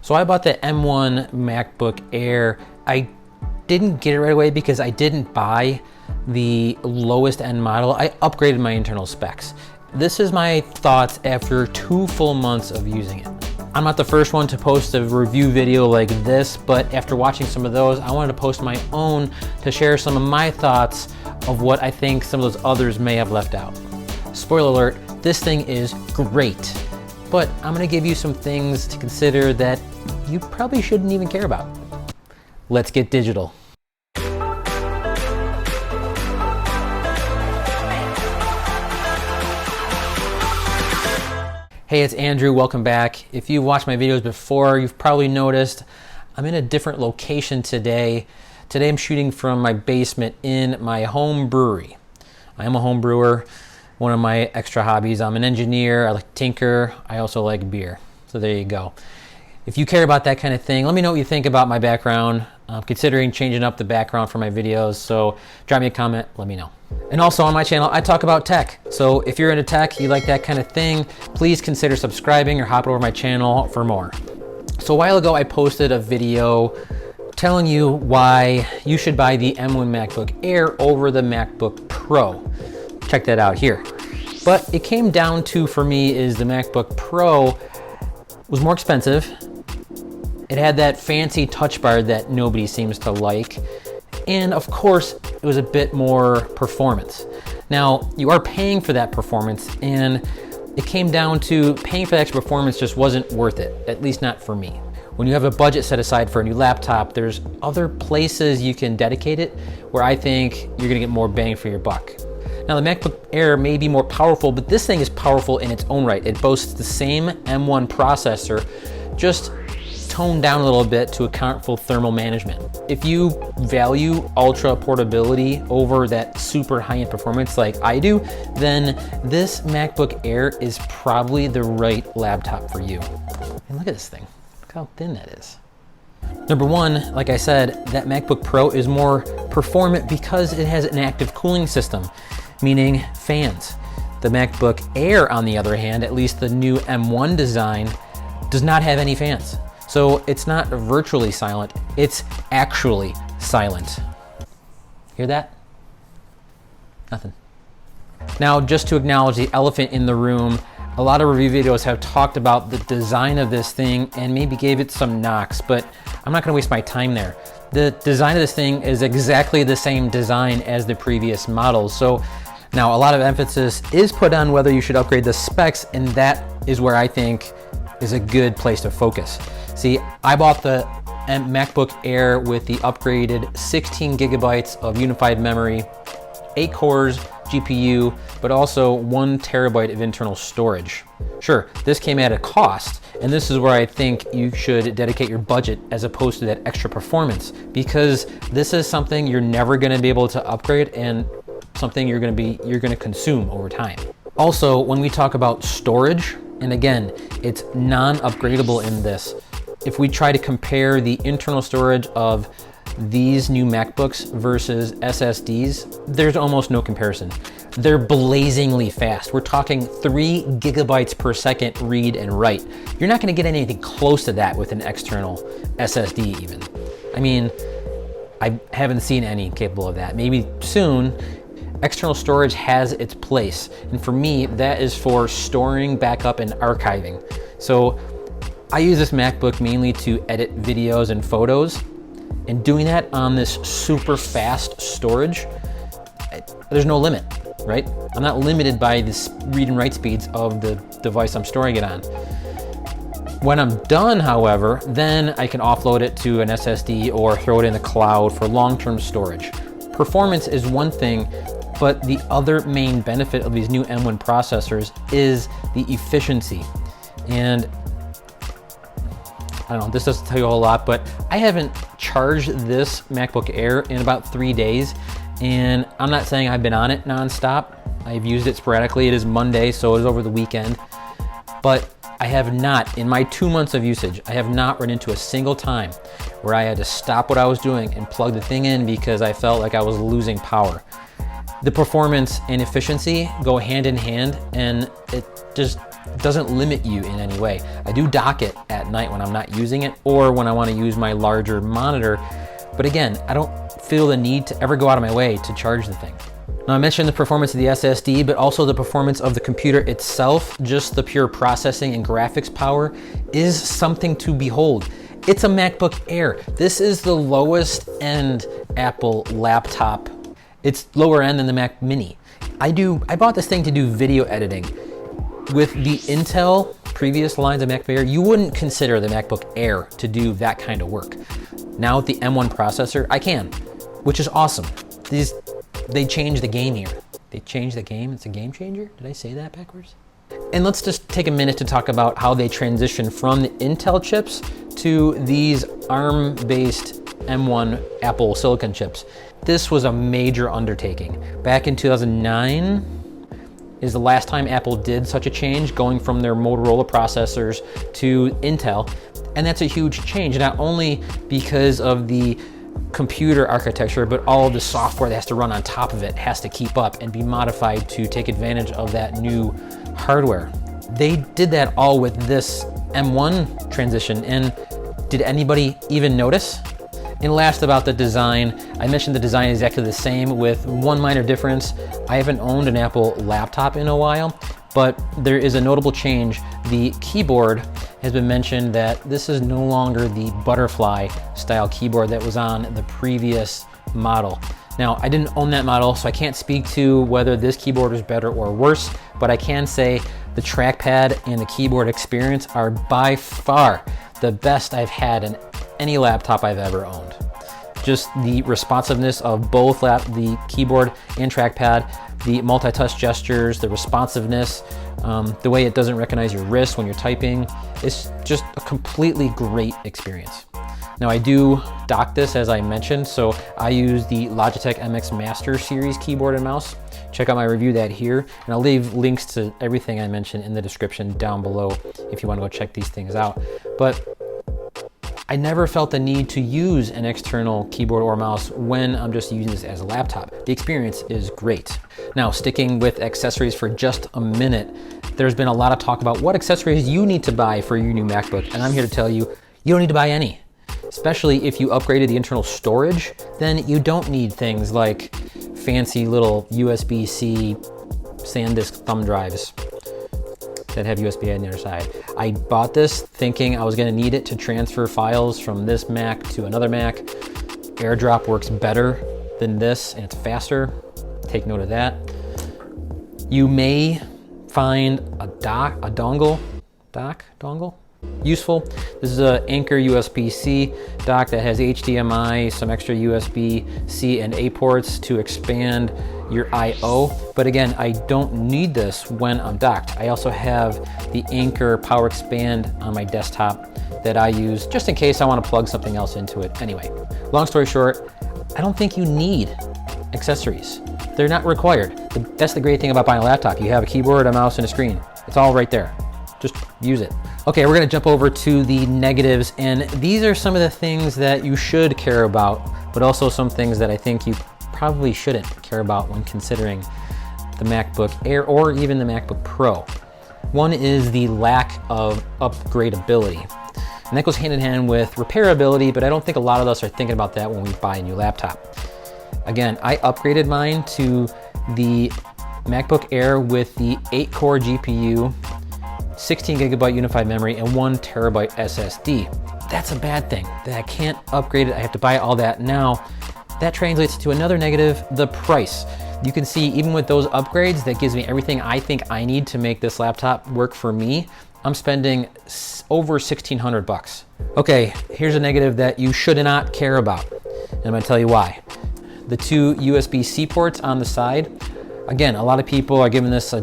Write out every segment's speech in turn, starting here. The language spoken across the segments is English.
So I bought the M1 MacBook Air. I didn't get it right away because I didn't buy the lowest end model. I upgraded my internal specs. This is my thoughts after 2 full months of using it. I'm not the first one to post a review video like this, but after watching some of those, I wanted to post my own to share some of my thoughts of what I think some of those others may have left out. Spoiler alert, this thing is great, but I'm gonna give you some things to consider that you probably shouldn't even care about. Let's get digital. Hey, it's Andrew, welcome back. If you've watched my videos before, you've probably noticed I'm in a different location today. Today I'm shooting from my basement in my home brewery. I am a home brewer. One of my extra hobbies, I'm an engineer, I like to tinker, I also like beer. So there you go. If you care about that kind of thing, let me know what you think about my background. I'm considering changing up the background for my videos, so drop me a comment, let me know. And also on my channel, I talk about tech. So if you're into tech, you like that kind of thing, please consider subscribing or hop over my channel for more. So a while ago, I posted a video telling you why you should buy the M1 MacBook Air over the MacBook Pro. Check that out here. But it came down to, for me, is the MacBook Pro was more expensive. It had that fancy touch bar that nobody seems to like. And of course, it was a bit more performance. Now, you are paying for that performance, and it came down to paying for the extra performance just wasn't worth it, at least not for me. When you have a budget set aside for a new laptop, there's other places you can dedicate it where I think you're gonna get more bang for your buck. Now, the MacBook Air may be more powerful, but this thing is powerful in its own right. It boasts the same M1 processor, just toned down a little bit to account for thermal management. If you value ultra portability over that super high-end performance like I do, then this MacBook Air is probably the right laptop for you. And look at this thing, look how thin that is. Number one, like I said, that MacBook Pro is more performant because it has an active cooling system, meaning fans. The MacBook Air, on the other hand, at least the new M1 design, does not have any fans. So it's not virtually silent, it's actually silent. Hear that? Nothing. Now, just to acknowledge the elephant in the room, a lot of review videos have talked about the design of this thing and maybe gave it some knocks, but I'm not gonna waste my time there. The design of this thing is exactly the same design as the previous models. So now a lot of emphasis is put on whether you should upgrade the specs, and that is where I think is a good place to focus. See, I bought the MacBook Air with the upgraded 16 gigabytes of unified memory, 8 cores, GPU, but also 1 terabyte of internal storage. Sure, this came at a cost, and this is where I think you should dedicate your budget as opposed to that extra performance, because this is something you're never gonna be able to upgrade and something you're gonna consume over time. Also, when we talk about storage, and again, it's non-upgradable in this. If we try to compare the internal storage of these new MacBooks versus SSDs, there's almost no comparison. They're blazingly fast. We're talking 3 gigabytes per second read and write. You're not gonna get anything close to that with an external SSD even. I mean, I haven't seen any capable of that. Maybe soon. External storage has its place, and for me, that is for storing, backup, and archiving. So I use this MacBook mainly to edit videos and photos, and doing that on this super fast storage, there's no limit, right? I'm not limited by the read and write speeds of the device I'm storing it on. When I'm done, however, then I can offload it to an SSD or throw it in the cloud for long-term storage. Performance is one thing, but the other main benefit of these new M1 processors is the efficiency. And I don't know, this doesn't tell you a whole lot, but I haven't charged this MacBook Air in about 3 days, and I'm not saying I've been on it nonstop. I've used it sporadically. It is Monday, so it was over the weekend. But I have not, in my 2 months of usage, I have not run into a single time where I had to stop what I was doing and plug the thing in because I felt like I was losing power. The performance and efficiency go hand in hand, and it just It doesn't limit you in any way. I do dock it at night when I'm not using it or when I want to use my larger monitor. But again, I don't feel the need to ever go out of my way to charge the thing. Now I mentioned the performance of the SSD, but also the performance of the computer itself. Just the pure processing and graphics power is something to behold. It's a MacBook Air. This is the lowest end Apple laptop. It's lower end than the Mac Mini. I bought this thing to do video editing. With the Intel previous lines of MacBook Air, you wouldn't consider the MacBook Air to do that kind of work. Now with the M1 processor, I can, which is awesome. They changed the game here. They changed the game, it's a game changer? Did I say that backwards? And let's just take a minute to talk about how they transitioned from the Intel chips to these ARM-based M1 Apple Silicon chips. This was a major undertaking. Back in 2009 is the last time Apple did such a change, going from their Motorola processors to Intel. And that's a huge change, not only because of the computer architecture, but all of the software that has to run on top of it has to keep up and be modified to take advantage of that new hardware. They did that all with this M1 transition, and did anybody even notice? And last, about the design, I mentioned the design is exactly the same with one minor difference. I haven't owned an Apple laptop in a while, but there is a notable change. The keyboard has been mentioned that this is no longer the butterfly style keyboard that was on the previous model. Now, I didn't own that model, so I can't speak to whether this keyboard is better or worse, but I can say the trackpad and the keyboard experience are by far the best I've had in any laptop I've ever owned. Just the responsiveness of both the keyboard and trackpad, the multi-touch gestures, the responsiveness, the way it doesn't recognize your wrist when you're typing. It's just a completely great experience. Now I do dock this, as I mentioned, so I use the Logitech MX Master Series keyboard and mouse. Check out my review of that here, and I'll leave links to everything I mentioned in the description down below if you want to go check these things out. But I never felt the need to use an external keyboard or mouse when I'm just using this as a laptop. The experience is great. Now, sticking with accessories for just a minute, there's been a lot of talk about what accessories you need to buy for your new MacBook, and I'm here to tell you, you don't need to buy any. Especially if you upgraded the internal storage, then you don't need things like fancy little USB-C SanDisk thumb drives that have USB on the other side. I bought this thinking I was gonna need it to transfer files from this Mac to another Mac. AirDrop works better than this and it's faster. Take note of that. You may find a dongle useful. This is a Anker USB-C dock that has HDMI, some extra USB-C and A ports to expand your I/O. But again, I don't need this when I'm docked. I also have the Anker Power Expand on my desktop that I use just in case I want to plug something else into it. Anyway, long story short, I don't think you need accessories. They're not required. That's the great thing about buying a laptop. You have a keyboard, a mouse, and a screen. It's all right there. Just use it. Okay, we're gonna jump over to the negatives, and these are some of the things that you should care about, but also some things that I think you probably shouldn't care about when considering the MacBook Air or even the MacBook Pro. One is the lack of upgradability. And that goes hand in hand with repairability, but I don't think a lot of us are thinking about that when we buy a new laptop. Again, I upgraded mine to the MacBook Air with the 8-core GPU, 16 gigabyte unified memory, and 1 terabyte SSD. That's a bad thing, that I can't upgrade it. I have to buy all that now. That translates to another negative, the price. You can see even with those upgrades, that gives me everything I think I need to make this laptop work for me. I'm spending over 1,600 bucks. Okay, here's a negative that you should not care about, and I'm gonna tell you why. The 2 USB-C ports on the side. Again, a lot of people are giving this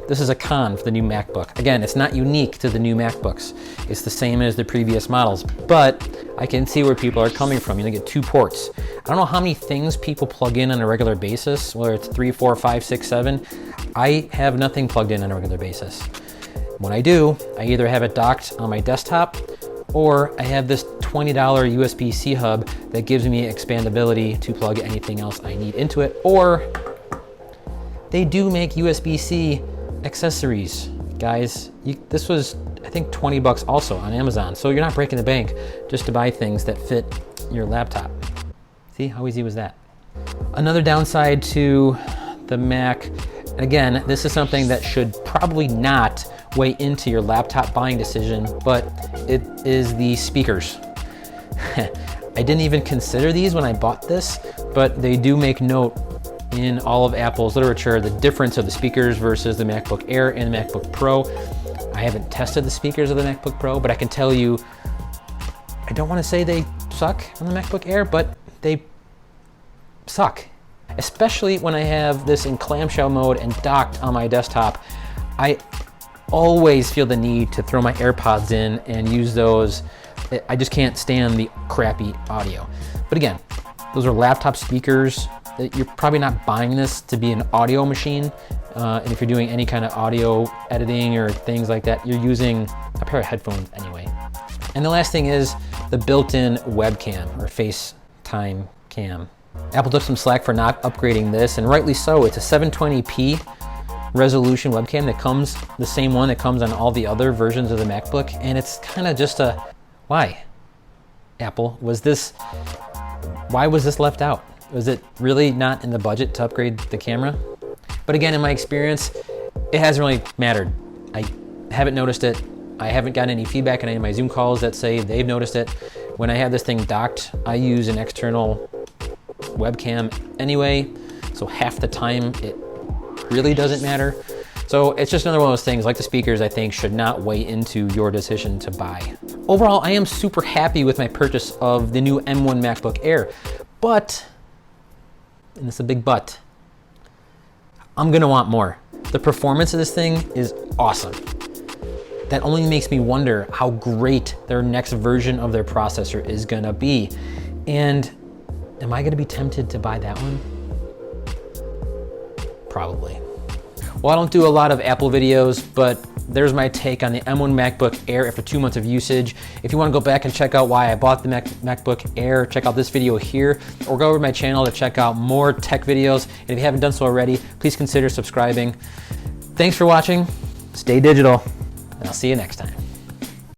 this is a con for the new MacBook. Again, it's not unique to the new MacBooks. It's the same as the previous models, but I can see where people are coming from. You get 2 ports. I don't know how many things people plug in on a regular basis, whether it's 3, 4, 5, 6, 7. I have nothing plugged in on a regular basis. When I do, I either have it docked on my desktop or I have this $20 USB-C hub that gives me expandability to plug anything else I need into it, or they do make USB-C accessories Guys, this was, I think, 20 bucks also on Amazon. So you're not breaking the bank just to buy things that fit your laptop. See, how easy was that? Another downside to the Mac, and again, this is something that should probably not weigh into your laptop buying decision, but it is the speakers. I didn't even consider these when I bought this, but they do make note in all of Apple's literature the difference of the speakers versus the MacBook Air and the MacBook Pro. I haven't tested the speakers of the MacBook Pro, but I can tell you, I don't want to say they suck on the MacBook Air, but they suck. Especially when I have this in clamshell mode and docked on my desktop. I always feel the need to throw my AirPods in and use those. I just can't stand the crappy audio. But again, those are laptop speakers. You're probably not buying this to be an audio machine. And if you're doing any kind of audio editing or things like that, you're using a pair of headphones anyway. And the last thing is the built-in webcam or FaceTime cam. Apple took some slack for not upgrading this, and rightly so. It's a 720p resolution webcam that comes, the same one that comes on all the other versions of the MacBook, and it's kind of just a, why? Apple, why was this left out? Was it really not in the budget to upgrade the camera? But again, in my experience, it hasn't really mattered. I haven't noticed it. I haven't gotten any feedback on any of my Zoom calls that say they've noticed it. When I have this thing docked, I use an external webcam anyway, so half the time it really doesn't matter. So it's just another one of those things, like the speakers, I think should not weigh into your decision to buy. Overall, I am super happy with my purchase of the new M1 MacBook Air, but, and it's a big but, I'm gonna want more. The performance of this thing is awesome. That only makes me wonder how great their next version of their processor is gonna be. And am I gonna be tempted to buy that one? Probably. Well, I don't do a lot of Apple videos, but there's my take on the M1 MacBook Air after 2 months of usage. If you wanna go back and check out why I bought the MacBook Air, check out this video here, or go over to my channel to check out more tech videos. And if you haven't done so already, please consider subscribing. Thanks for watching. Stay digital, and I'll see you next time.